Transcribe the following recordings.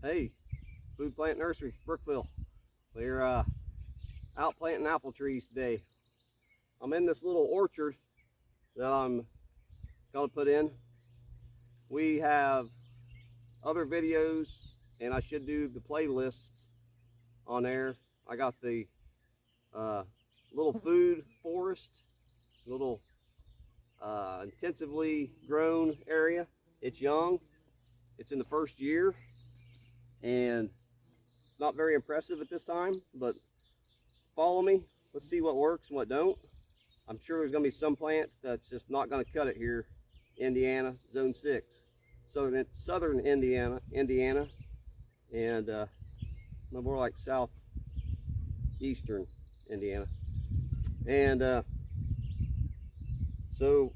Hey, Food Plant Nursery, Brookville. We're out planting apple trees today. I'm in this little orchard that I'm gonna put in. We have other videos, and I should do the playlists on there. I got the little food forest, little intensively grown area. It's young. It's in the first year, and it's not very impressive at this time, but follow me. Let's see what works and what don't. I'm sure there's going to be some plants that's just not going to cut it here. Indiana, Zone 6. Southern Indiana, and more like southeastern Indiana. And so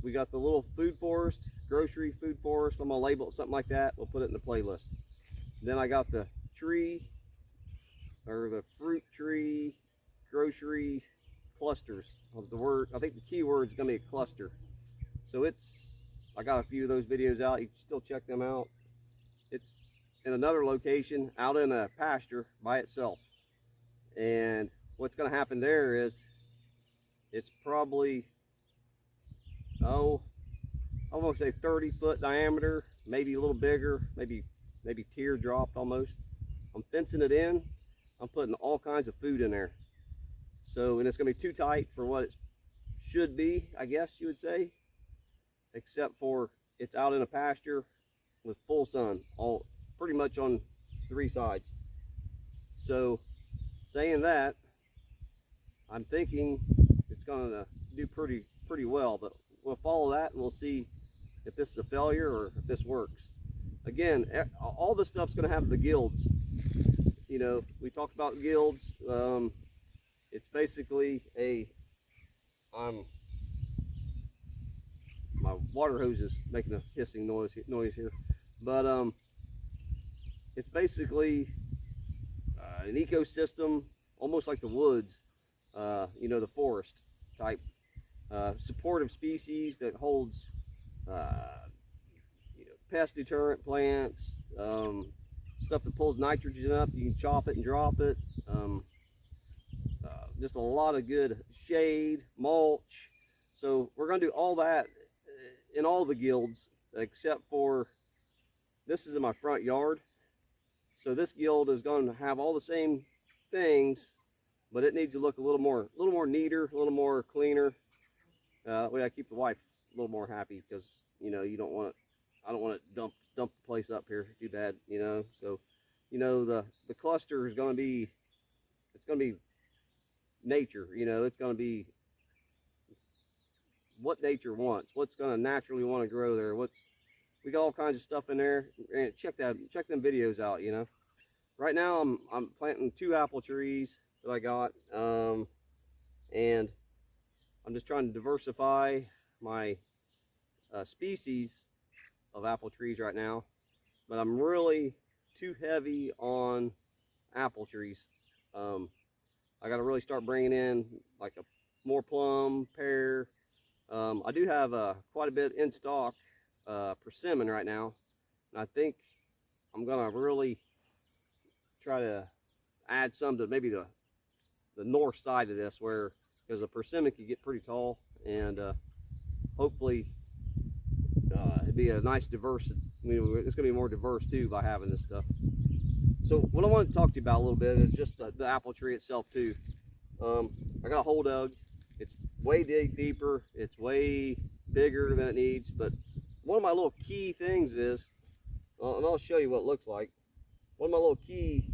we got the little food forest, grocery food forest. I'm going to label it something like that. We'll put it in the playlist. Then I got the tree, or the fruit tree, grocery clusters. Of the word, I think the key word is going to be a cluster. So I got a few of those videos out. You can still check them out. It's in another location, out in a pasture by itself. And what's going to happen there is, it's probably, I want to say 30-foot diameter, maybe a little bigger, maybe teardropped almost. I'm fencing it in. I'm putting all kinds of food in there. So, and it's going to be too tight for what it should be, I guess you would say, except for it's out in a pasture with full sun, all pretty much on 3 sides. So, saying that, I'm thinking it's going to do pretty well, but we'll follow that and we'll see if this is a failure or if this works. Again, all this stuff's going to have the gilds. You know, we talked about gilds. It's basically my water hose is making a hissing noise here, but it's basically an ecosystem, almost like the woods, you know, the forest type, supportive species that holds you know, pest deterrent plants, stuff that pulls nitrogen up. You can chop it and drop it. Just a lot of good shade, mulch. So we're going to do all that in all the gilds, except for this is in my front yard. So this gild is going to have all the same things, but it needs to look a little more neater, a little more cleaner. That way I keep the wife a little more happy, because you know, you don't want it. I don't want to dump the place up here too bad, you know. So, you know, the cluster is going to be, it's going to be nature, you know. It's going to be what nature wants, what's going to naturally want to grow there. We got all kinds of stuff in there, and check them videos out, you know. Right now I'm planting 2 apple trees that I got, and I'm just trying to diversify my species of apple trees right now, but I'm really too heavy on apple trees. I got to really start bringing in like more plum, pear. I do have quite a bit in stock persimmon right now, and I think I'm gonna really try to add some to maybe the north side of this, where, because the persimmon can get pretty tall, and hopefully it'd be a nice diverse. It's gonna be more diverse too by having this stuff. So what I want to talk to you about a little bit is just the apple tree itself too. I got a hole dug. It's way deeper. It's way bigger than it needs. But one of my little key things is, and I'll show you what it looks like. One of my little key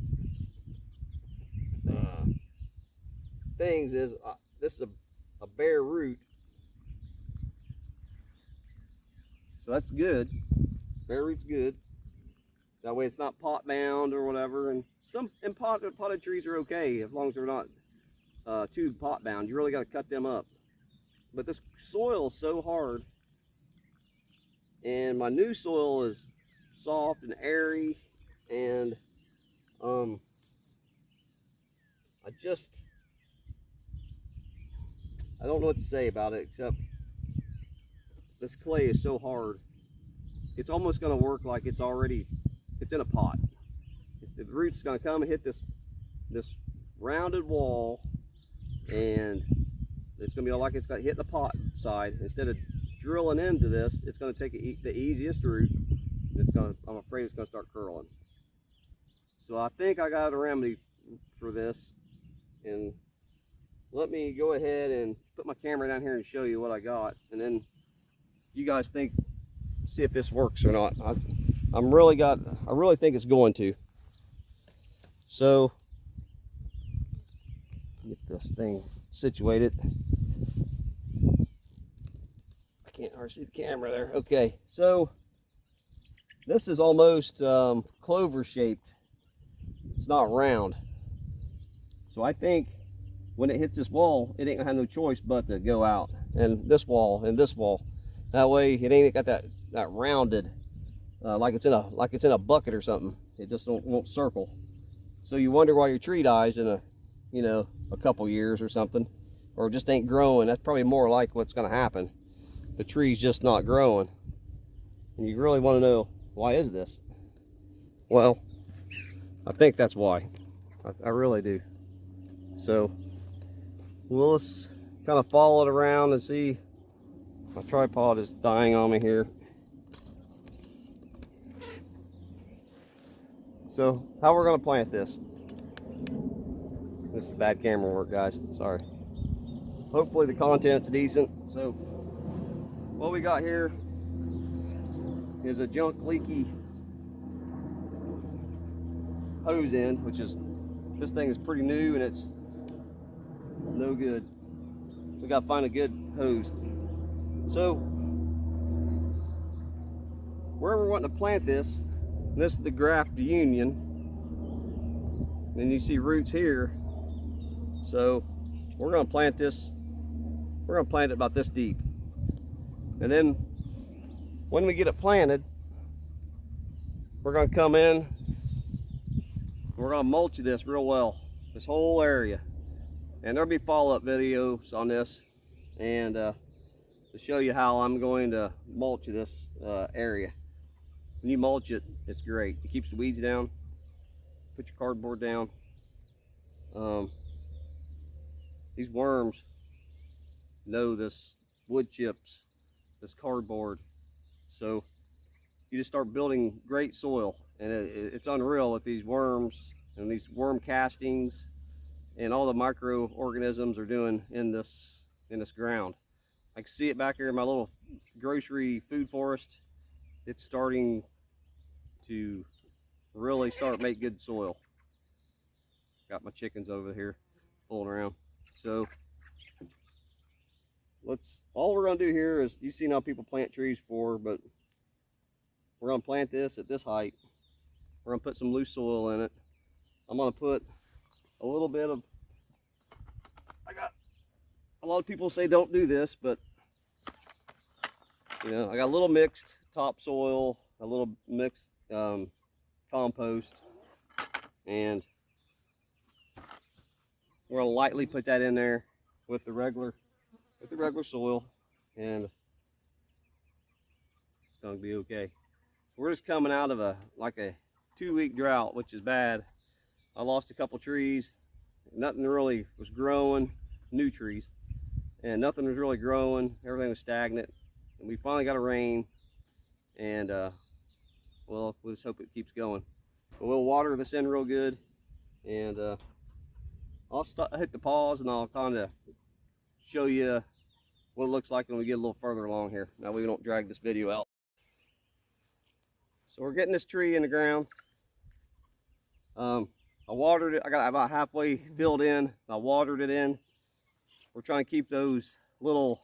things is, this is a bare root. So that's good. Bare root's good. That way it's not pot bound or whatever. And potted trees are okay as long as they're not too pot bound. You really got to cut them up. But this soil is so hard, and my new soil is soft and airy, and I don't know what to say about it, except this clay is so hard. It's almost going to work like it's in a pot. the roots is going to come and hit this rounded wall, and it's going to be like it's got to hit the pot side. Instead of drilling into this, it's going to take the easiest route. I'm afraid it's going to start curling. So I think I got a remedy for this, and let me go ahead and put my camera down here and show you what I got, and then you guys see if this works or not. I really think it's going to. So get this thing situated. I can't hardly see the camera there. Okay, so this is almost clover shaped. It's not round. So I think when it hits this wall, it ain't gonna have no choice but to go out. And this wall and this wall. That way it ain't got that rounded like it's in a bucket or something. It just won't circle. So you wonder why your tree dies in a couple years or something, or just ain't growing. That's probably more like what's gonna happen. The tree's just not growing. And you really want to know, why is this? Well, I think that's why. I really do. So we'll just kind of follow it around and see. My tripod is dying on me here. So how we're going to plant this. This is bad camera work, guys. Sorry. Hopefully the content's decent. So what we got here is a junk leaky hose end, which is, this thing is pretty new and it's no good. We got to find a good hose. So where we're wanting to plant this is the graft union, and you see roots here. So we're going to plant this. We're going to plant it about this deep, and then when we get it planted, we're going to come in. We're going to mulch this real well, this whole area, and there'll be follow-up videos on this, and to show you how I'm going to mulch this area. When you mulch it, it's great. It keeps the weeds down. Put your cardboard down. These worms know this wood chips, this cardboard. So you just start building great soil, and it's unreal what these worms and these worm castings and all the microorganisms are doing in this ground. I can see it back here in my little grocery food forest. It's starting to really make good soil. Got my chickens over here fooling around. So all we're gonna do here is, you've seen how people plant trees before, but we're gonna plant this at this height. We're gonna put some loose soil in it. I'm gonna put a little bit of, a lot of people say don't do this, but I got a little mixed topsoil, a little mixed compost, and we're gonna lightly put that in there with the regular soil, and it's gonna be okay. We're just coming out of a 2-week drought, which is bad. I lost a couple trees. Nothing really was growing, new trees, and nothing was really growing. Everything was stagnant, and we finally got a rain, and well, we'll just hope it keeps going. But we'll water this in real good, and I'll hit the pause, and I'll kind of show you what it looks like when we get a little further along here. Now we don't drag this video out. So we're getting this tree in the ground. I watered it. I got about halfway filled in. I watered it in. We're trying to keep those little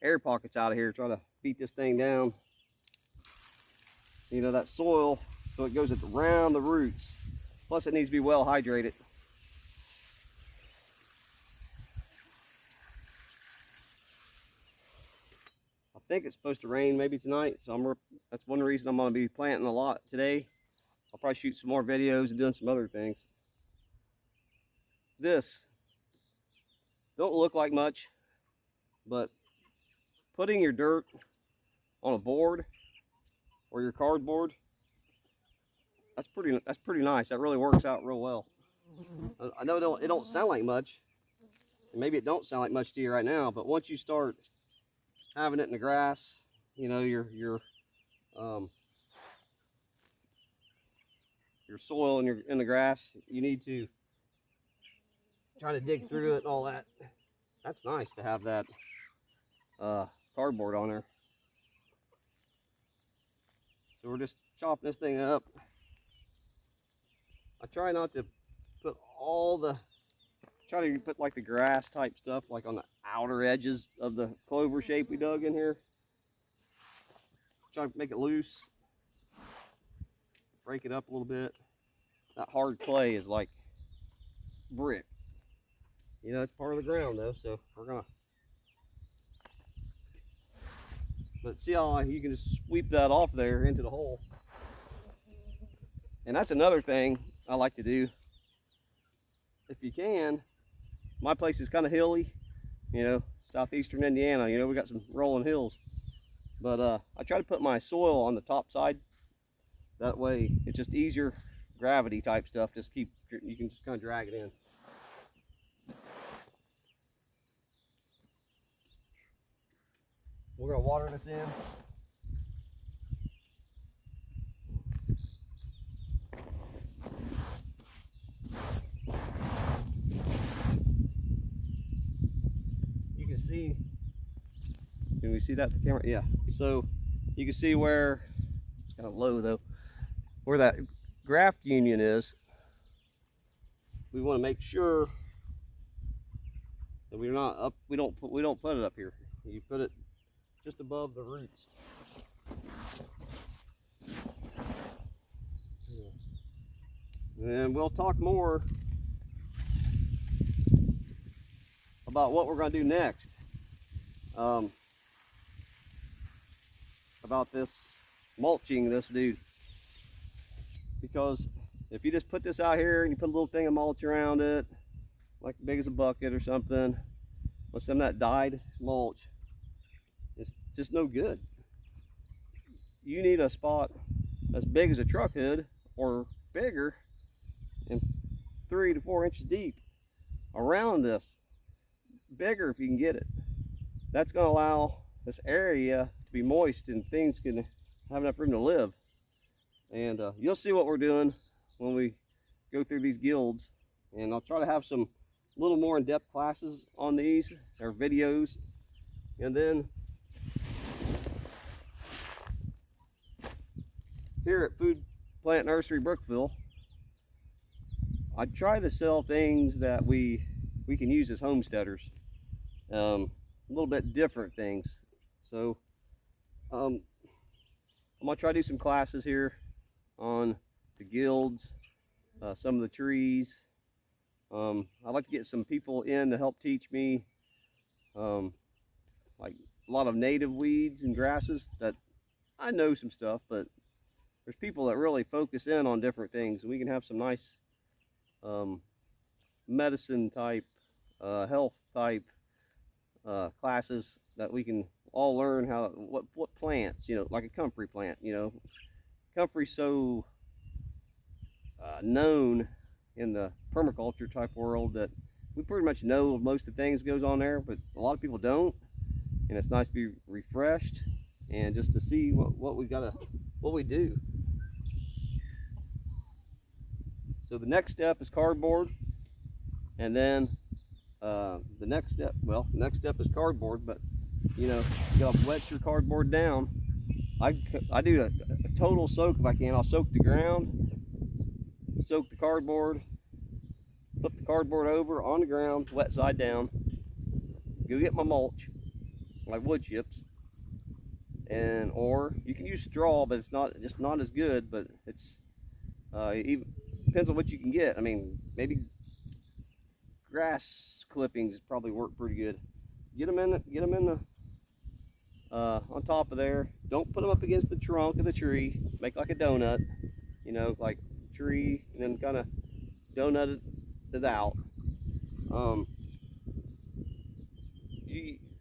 air pockets out of here. Try to beat this thing down. That soil, so it goes around the roots. Plus it needs to be well hydrated. I think it's supposed to rain maybe tonight, so that's one reason I'm going to be planting a lot today. I'll probably shoot some more videos and doing some other things. This don't look like much, but putting your dirt on a board or your cardboard, that's pretty nice. That really works out real well. I know it don't sound like much, and maybe it don't sound like much to you right now, but once you start having it in the grass, you know, your soil and in the grass, you need to try to dig through it and all that. That's nice to have that cardboard on there. So we're just chopping this thing up. I try not to put try to put like the grass type stuff like on the outer edges of the clover shape we dug in here. Try to make it loose, break it up a little bit. That hard clay is like brick. You know, it's part of the ground though, so we're gonna. But see how you can just sweep that off there into the hole. And that's another thing I like to do. If you can, my place is kind of hilly, you know, southeastern Indiana, you know, we got some rolling hills. But I try to put my soil on the top side. That way it's just easier gravity type stuff. You can just kind of drag it in. We're gonna water this in. You can see, can we see that the camera? Yeah. So you can see where, it's kind of low though, where that graft union is. We want to make sure that we're not up, we don't put it up here. You put it just above the roots. And we'll talk more about what we're going to do next. About this mulching this dude. Because if you just put this out here and you put a little thing of mulch around it, like big as a bucket or something, with some of that dyed mulch, it's just no good. You need a spot as big as a truck hood or bigger and 3 to 4 inches deep around this. Bigger if you can get it. That's going to allow this area to be moist and things can have enough room to live. And you'll see what we're doing when we go through these guilds. And I'll try to have some little more in-depth classes on these, or videos. And then here at Food Plant Nursery Brookville, I try to sell things that we can use as homesteaders. A little bit different things. So I'm gonna try to do some classes here on the guilds, some of the trees. I'd like to get some people in to help teach me like a lot of native weeds and grasses that I know some stuff, but there's people that really focus in on different things, and we can have some nice medicine type, health type classes that we can all learn what plants, you know, like a comfrey plant, you know. Comfrey's so known in the permaculture type world that we pretty much know most of the things goes on there, but a lot of people don't. And it's nice to be refreshed and just to see what we do. So the next step is cardboard, and then the next step is cardboard, but you know, you gotta wet your cardboard down. I do a total soak if I can. I'll soak the ground, soak the cardboard, flip the cardboard over on the ground, wet side down, go get my mulch, like wood chips, or you can use straw, but it's not as good, but it's even depends on what you can get. I mean, maybe grass clippings probably work pretty good. Get them in the on top of there. Don't put them up against the trunk of the tree. Make like a donut, you know, like tree, and then kind of donut it out.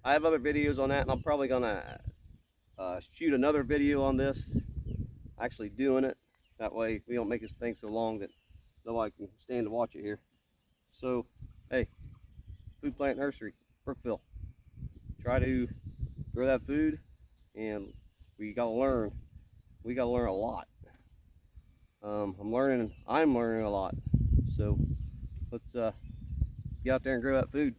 I have other videos on that, and I'm probably gonna shoot another video on this, actually doing it. That way we don't make this thing so long that nobody can stand to watch it here. So, hey, Food Plant Nursery, Brookville. Try to grow that food, and we gotta learn. We gotta learn a lot. I'm learning a lot. So let's get out there and grow that food.